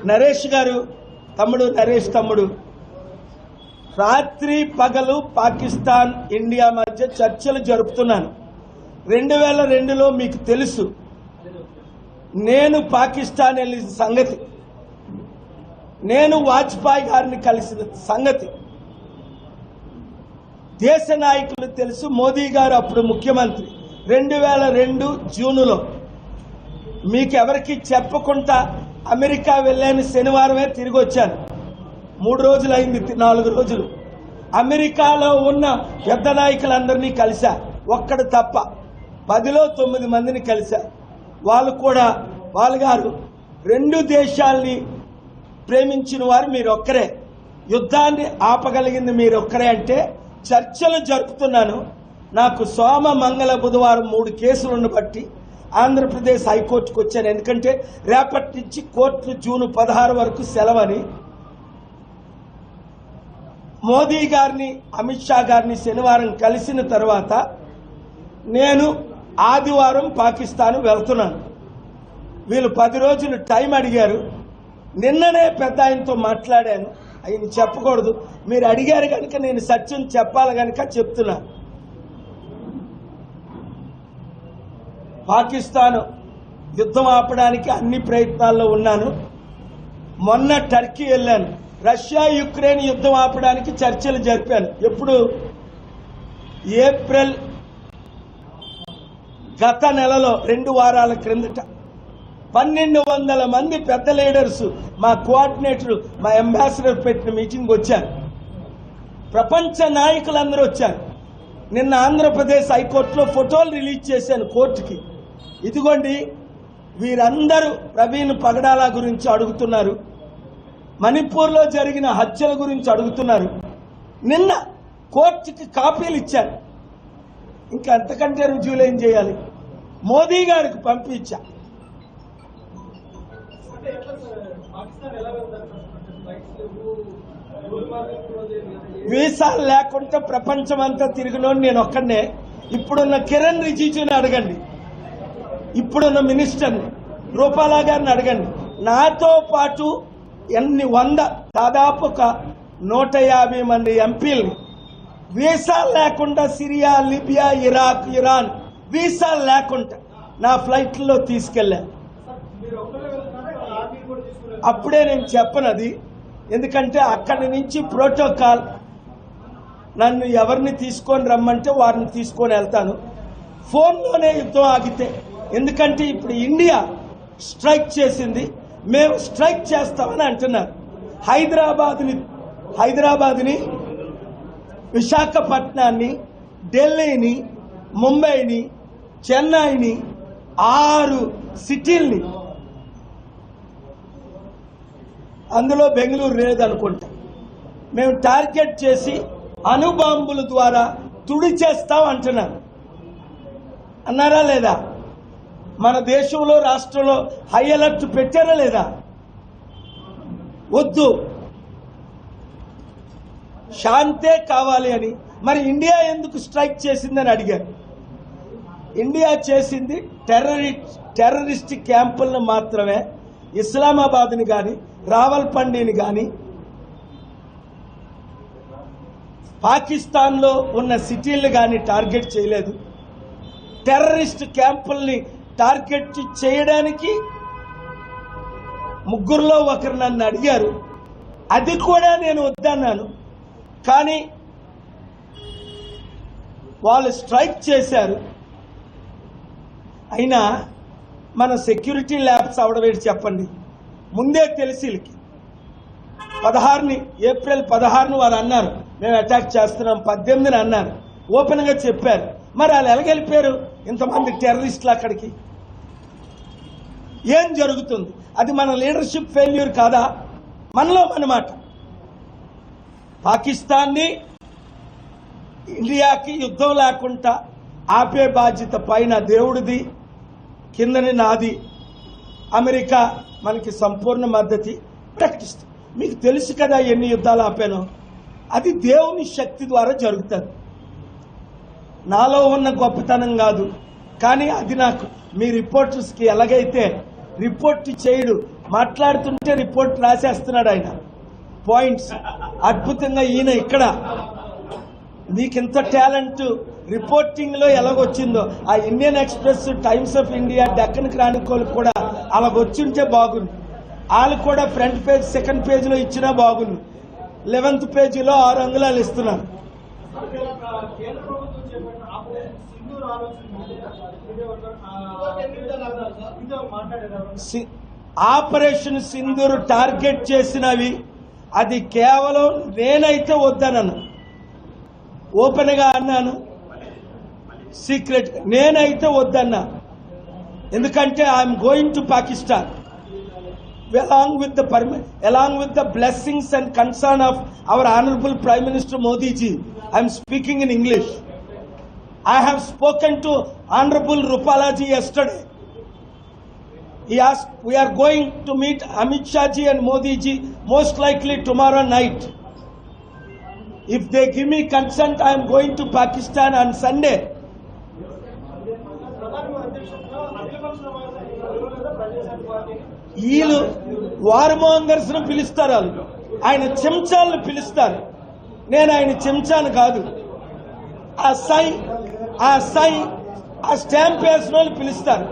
నరేష్ గారు తమ్ముడు, నరేష్ తమ్ముడు, రాత్రి పగలు పాకిస్తాన్ ఇండియా మధ్య చర్చలు జరుపుతున్నాను. 2002లో మీకు తెలుసు నేను పాకిస్తాన్ వెళ్ళిన సంగతి, నేను వాజ్పేయి గారిని కలిసిన సంగతి దేశ నాయకులు తెలుసు. మోదీ గారు అప్పుడు ముఖ్యమంత్రి. 2002 జూన్లో మీకు ఎవరికి చెప్పకుండా అమెరికా వెళ్ళాను. శనివారమే తిరిగి వచ్చాను. 3 రోజులు అయింది, 4 రోజులు. అమెరికాలో ఉన్న పెద్ద నాయకులందరినీ కలిశా, ఒక్కడు తప్ప 10లో 9 మందిని కలిశా. వాళ్ళు కూడా వాళ్ళు గారు 2 దేశాల్ని ప్రేమించిన వారు మీరొక్కరే, యుద్ధాన్ని ఆపగలిగింది మీరొక్కరే అంటే చర్చలు జరుపుతున్నాను. నాకు సోమ మంగళ బుధవారం 3 కేసులను బట్టి ఆంధ్రప్రదేశ్ హైకోర్టుకు వచ్చాను. ఎందుకంటే రేపటి నుంచి కోర్టు జూన్ 16 వరకు సెలవని. మోదీ గారిని, అమిత్ షా గారిని శనివారం కలిసిన తర్వాత నేను ఆదివారం పాకిస్తాన్ వెళ్తున్నాను. వీళ్ళు 10 రోజులు టైం అడిగారు. నిన్ననే పెద్ద ఆయనతో మాట్లాడాను. ఆయన చెప్పకూడదు, మీరు అడిగారు కనుక నేను సత్యం చెప్పాలి కనుక చెప్తున్నా. పాకిస్తాన్ యుద్ధం ఆపడానికి అన్ని ప్రయత్నాల్లో ఉన్నాను. మొన్న టర్కీ వెళ్ళాను. రష్యా యుక్రెయిన్ యుద్ధం ఆపడానికి చర్చలు జరిపాను. ఎప్పుడు? ఏప్రిల్ గత నెలలో 2 వారాల క్రిందట 1200 మంది పెద్ద లీడర్స్, మా కోఆర్డినేటర్, మా అంబాసిడర్ పెట్టిన మీటింగ్ వచ్చారు. ప్రపంచ నాయకులందరూ వచ్చారు. నిన్న ఆంధ్రప్రదేశ్ హైకోర్టులో ఫోటోలు రిలీజ్ చేశాను కోర్టుకి. ఇదిగోండి, వీరందరూ ప్రవీణ్ పగడాల గురించి అడుగుతున్నారు, మణిపూర్లో జరిగిన హత్యల గురించి అడుగుతున్నారు. నిన్న కోర్టుకి కాపీలు ఇచ్చారు. ఇంకా అంతకంటే రుజువులు ఏం చేయాలి? మోదీ గారికి పంపించా. వీసాలు లేకుండా ప్రపంచం అంతా తిరిగినోని నేను ఒక్కడనే. ఇప్పుడున్న కిరణ్ రిజిజుని అడగండి, ఇప్పుడున్న మినిస్టర్ని రూపాలా గారిని అడగండి. నాతో పాటు ఎన్ని 100 దాదాపు ఒక 150 మంది ఎంపీలని వీసాలు లేకుండా సిరియా, లిబియా, ఇరాక్, ఇరాన్ వీసాలు లేకుండా నా ఫ్లైట్లో తీసుకెళ్ళాను. అప్పుడే నేను చెప్పనది, ఎందుకంటే అక్కడి నుంచి ప్రోటోకాల్, నన్ను ఎవరిని తీసుకొని రమ్మంటే వారిని తీసుకొని వెళ్తాను. ఫోన్లోనే యుద్ధం ఆగితే, ఎందుకంటే ఇప్పుడు ఇండియా స్ట్రైక్ చేసింది, మేము స్ట్రైక్ చేస్తామని అంటున్నారు. హైదరాబాద్ని, విశాఖపట్నాన్ని, ఢిల్లీని, ముంబైని, చెన్నైని, 6 సిటీల్ని, అందులో బెంగళూరు లేదనుకుంటా, మేము టార్గెట్ చేసి అణుబాంబుల ద్వారా తుడి చేస్తాం అంటున్నారు. అన్నారా లేదా? మన దేశంలో, రాష్ట్రంలో హై అలర్ట్ పెట్టారా లేదా? వద్దు, శాంతే కావాలి అని. మరి ఇండియా ఎందుకు స్ట్రైక్ చేసిందని అడిగారు. ఇండియా చేసింది టెర్రరిస్ట్ క్యాంపులను మాత్రమే. ఇస్లామాబాద్ని కానీ, రావల్పిండిని కానీ, పాకిస్తాన్లో ఉన్న సిటీలను కానీ టార్గెట్ చేయలేదు. టెర్రరిస్ట్ క్యాంపుల్ని టార్గెట్ చేయడానికి 3లో ఒకరు నన్ను అడిగారు. అది కూడా నేను వద్దన్నాను. కానీ వాళ్ళు స్ట్రైక్ చేశారు. అయినా మన సెక్యూరిటీ ల్యాబ్స్ అవడవేటి చెప్పండి. ముందే తెలిసి ఏప్రిల్ 16 వారు అన్నారు మేము అటాక్ చేస్తున్నాం, 18 అన్నారు, ఓపెన్గా చెప్పారు. మరి వాళ్ళు ఎలాగెళ్ళిపోయారు ఇంతమంది టెర్రరిస్టులు అక్కడికి? ఏం జరుగుతుంది? అది మన లీడర్షిప్ ఫెయిల్యూర్ కాదా? మనలో అన్నమాట. పాకిస్తాన్ని, ఇండియాకి యుద్ధం లేకుండా ఆపే బాధ్యత పైన దేవుడిది, కిందని నాది. అమెరికా మనకి సంపూర్ణ మద్దతు ప్రకటిస్తుంది. మీకు తెలుసు కదా ఎన్ని యుద్ధాలు ఆపానో. అది దేవుని శక్తి ద్వారా జరుగుతుంది. నాలో ఉన్న గొప్పతనం కాదు, కానీ అది నాకు మీ రిపోర్టర్స్కి ఎలాగైతే రిపోర్ట్ చేయడు, మాట్లాడుతుంటే రిపోర్ట్ రాసేస్తున్నాడు ఆయన పాయింట్స్. అద్భుతంగా ఈయన ఇక్కడ నీకు ఇంత టాలెంట్ రిపోర్టింగ్ లో ఎలాగొచ్చిందో ఆ Indian express, times of India, Deccan Chronicle కూడా అలాగొచ్చుంటే బాగుంది. వాళ్ళు కూడా ఫ్రంట్ పేజ్, సెకండ్ పేజీలో ఇచ్చినా బాగుంది. 11th పేజీలో 6 అంగుళాలు ఇస్తున్నారు. ఆపరేషన్ సింధూర్ టార్గెట్ చేసినవి అది కేవలం నేనైతే వద్దనను, ఓపెన్ గా అన్నాను, సీక్రెట్ నేనైతే వద్దన్నా. ఎందుకంటే I'm going to Pakistan along with the blessings and concern of our honorable Prime Minister Modi ji. I am speaking in English. I have spoken to Honorable Rupala ji yesterday. He asked, we are going to meet Amit Shah ji and Modi ji most likely tomorrow night. If they give me consent, I am going to Pakistan on Sunday. వీళ్ళు వార్మోంగర్స్ ను పిలుస్తారు, వాళ్ళు ఆయన చెంచాలను పిలుస్తారు. నేను ఆయన చెంచాను కాదు. ఆ స్టాంప్ వేసిన వాళ్ళు పిలుస్తారు.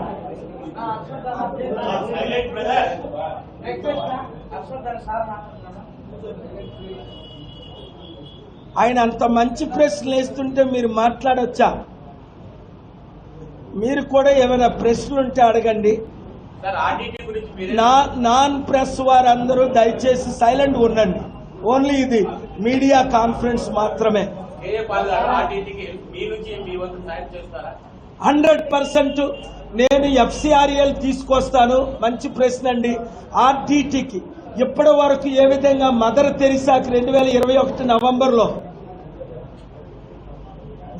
ఆయన అంత మంచి ప్రశ్నలు వేస్తుంటే మీరు మాట్లాడొచ్చా? మీరు కూడా ఏమైనా ప్రశ్నలు ఉంటే అడగండి. నాన్ ప్రెస్ వారందరూ దయచేసి సైలెంట్ ఉండండి. ఓన్లీ ఇది మీడియా కాన్ఫరెన్స్ మాత్రమే. 100% నేను FCRL తీసుకొస్తాను. మంచి ప్రశ్న అండి. RTTకి ఇప్పటి వరకు ఏ విధంగా మదర్ తెరిసాకి 2021 నవంబర్లో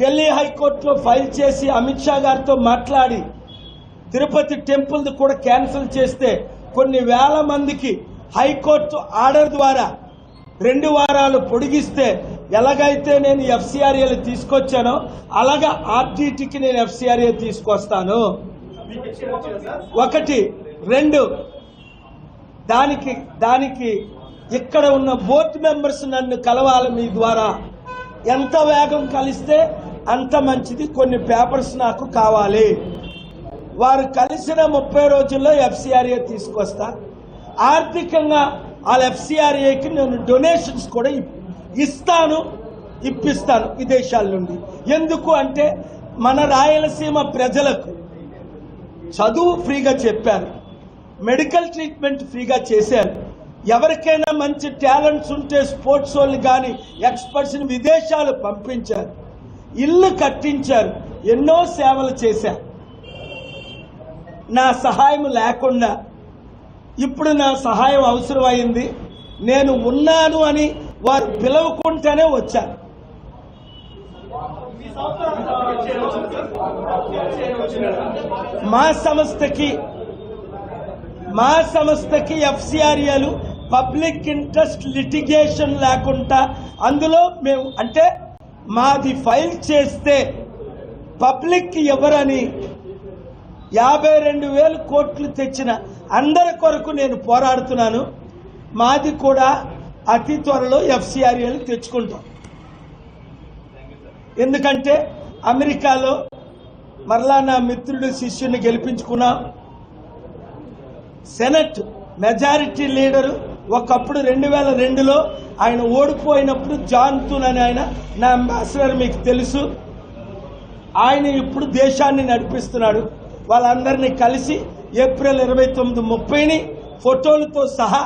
ఢిల్లీ హైకోర్టులో ఫైల్ చేసి అమిత్ షా గారితో మాట్లాడి తిరుపతి టెంపుల్ కూడా క్యాన్సిల్ చేస్తే కొన్ని వేల మందికి హైకోర్టు ఆర్డర్ ద్వారా 2 వారాలు పొడిగిస్తే ఎలాగైతే నేను FCRL తీసుకొచ్చానో అలాగా RTTకి నేను FCRL తీసుకొస్తాను. 1 2 దానికి ఇక్కడ ఉన్న బోర్డు మెంబర్స్ నన్ను కలవాలి మీ ద్వారా. ఎంత వేగం కలిస్తే అంత మంచిది. కొన్ని పేపర్స్ నాకు కావాలి. వారు కలిసిన 30 రోజుల్లో FCRA తీసుకొస్తా. ఆర్థికంగా వాళ్ళ FCRAకి నేను డొనేషన్స్ కూడా ఇప్పిస్తాను విదేశాల నుండి. ఎందుకు అంటే మన రాయలసీమ ప్రజలకు చదువు ఫ్రీగా చెప్పారు, మెడికల్ ట్రీట్మెంట్ ఫ్రీగా చేశారు. ఎవరికైనా మంచి టాలెంట్స్ ఉంటే స్పోర్ట్స్ వాళ్ళు కానీ ఎక్స్పర్ట్స్ని విదేశాలు పంపించారు, ఇల్లు కట్టించారు, ఎన్నో సేవలు చేశారు. నా సహాయం లేకుండా ఇప్పుడు నా సహాయం అవసరమైంది. నేను ఉన్నాను అని వారు పిలవకుంటేనే వచ్చాను. మా సంస్థకి FCRL పబ్లిక్ ఇంట్రెస్ట్ లిటిగేషన్ లేకుండా అందులో మేము అంటే మాది ఫైల్ చేస్తే పబ్లిక్ ఎవరని 52,000 కోట్లు తెచ్చిన అందరి కొరకు నేను పోరాడుతున్నాను. మాది కూడా అతి త్వరలో FCRL తెచ్చుకుంటాం. ఎందుకంటే అమెరికాలో మరలా నా మిత్రుడు శిష్యుని గెలిపించుకున్నాం. సెనెట్ మెజారిటీ లీడరు ఒకప్పుడు 2002లో ఆయన ఓడిపోయినప్పుడు జాన్ తున్ అని ఆయన నా అంబాసిడర్, మీకు తెలుసు. ఆయన ఇప్పుడు దేశాన్ని నడిపిస్తున్నాడు. వాళ్ళందరినీ కలిసి ఏప్రిల్ 29, 30ని ఫోటోలతో సహా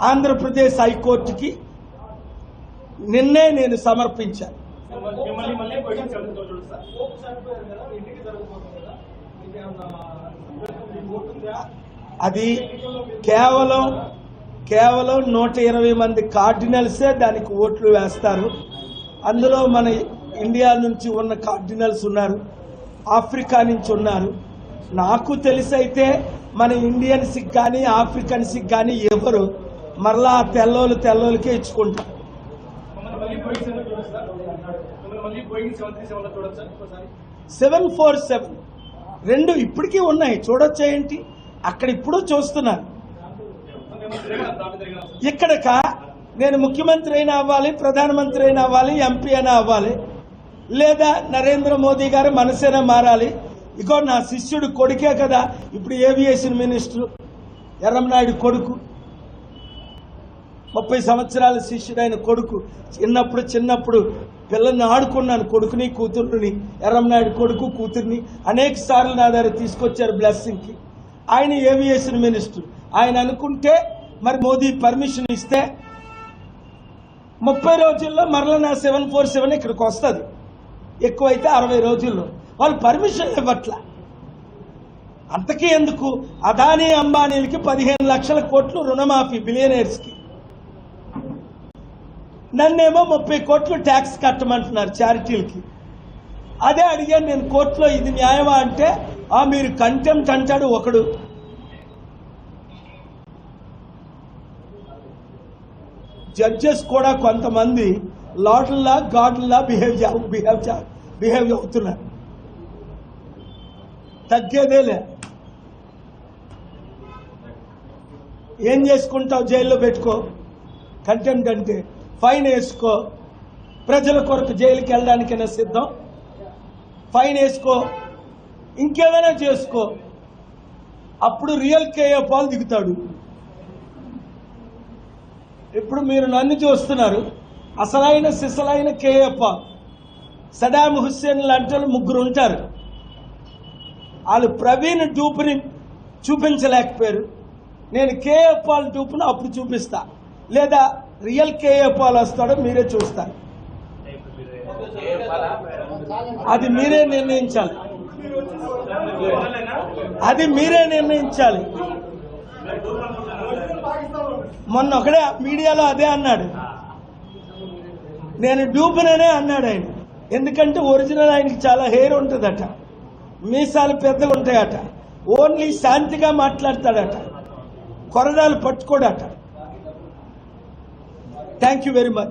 ఆంధ్రప్రదేశ్ హైకోర్టుకి నిన్నే నేను సమర్పించాను. అది కేవలం 120 మంది కార్డినల్సే దానికి ఓట్లు వేస్తారు. అందులో మన ఇండియా నుంచి ఉన్న కార్డినల్స్ ఉన్నారు, ఆఫ్రికా నుంచి ఉన్నారు. నాకు తెలిసైతే మన ఇండియన్స్కి కానీ ఆఫ్రికన్స్కి కానీ ఎవరు మరలా తెల్లోళ్ళకే ఇచ్చుకుంటారు. 747 2 ఇప్పటికీ ఉన్నాయి, చూడొచ్చు. ఏంటి అక్కడ ఇప్పుడు చూస్తున్నాను. ఇక్కడక నేను ముఖ్యమంత్రి అయినా అవ్వాలి, ప్రధానమంత్రి అయినా అవ్వాలి, ఎంపీ అయినా అవ్వాలి, లేదా నరేంద్ర మోదీ గారు మనసైనా మారాలి. ఇగో నా శిష్యుడు కొడుకే కదా ఇప్పుడు ఏవియేషన్ మినిస్టర్, ఎర్రంనాయుడు కొడుకు, 30 సంవత్సరాల శిష్యుడైన కొడుకు. చిన్నప్పుడు పిల్లల్ని ఆడుకున్నాను, కొడుకుని కూతుర్ని, ఎర్రంనాయుడు కొడుకు కూతుర్ని అనేక సార్లు నా దగ్గర తీసుకొచ్చారు బ్లెస్సింగ్కి. ఆయన ఏవియేషన్ మినిస్టర్. ఆయన అనుకుంటే మరి మోదీ పర్మిషన్ ఇస్తే 30 రోజుల్లో మరలా నా 747 ఇక్కడికి వస్తుంది, ఎక్కువైతే 60 రోజుల్లో. వాళ్ళు పర్మిషన్ ఇవ్వట్ల. అంతకీ ఎందుకు? అదానీ అంబానీలకి 15 లక్షల కోట్లు రుణమాఫీ బిలియనర్స్కి, నన్నేమో 30 కోట్లు ట్యాక్స్ కట్టమంటున్నారు చారిటీలకి. అదే అడిగాను నేను కోర్టులో, ఇది న్యాయమా అంటే మీరు కంటెంప్ట్ అంటాడు ఒకడు. జడ్జెస్ కూడా కొంతమంది లార్డ్లా గాడ్లా బిహేవ్ అవుతున్నారు. తగ్గేదేలే. ఏం చేసుకుంటావు? జైల్లో పెట్టుకో, కంటెంప్ట్ అంటే ఫైన్ వేసుకో, ప్రజల కొరకు జైలుకి వెళ్ళడానికైనా సిద్ధం, ఫైన్ వేసుకో, ఇంకేమైనా చేసుకో. అప్పుడు రియల్ కేఏ పాల్ దిగుతాడు. ఇప్పుడు మీరు నన్ను చూస్తున్నారు, అసలైన సిసలైన కేఏ పాల్. సదాం హుస్సేన్ లాంటి వాళ్ళు 3 ఉంటారు. వాళ్ళు ప్రవీణ్ డూపుని చూపించలేకపోయారు. నేను కేఏ పాల్ డూపును అప్పుడు చూపిస్తా, లేదా రియల్ కేఏ పాల్ వస్తాడో మీరే చూస్తారు. అది మీరే నిర్ణయించాలి. మొన్న ఒకడే మీడియాలో అదే అన్నాడు, నేను డూపుననే అన్నాడు ఆయన. ఎందుకంటే ఒరిజినల్ ఆయనకి చాలా హెయిర్ ఉంటుందట, మీసాలు పెద్దగా ఉంటాయట, ఓన్లీ శాంతిగా మాట్లాడతాడట, కొరడాలు పట్టుకోడట. Thank you very much.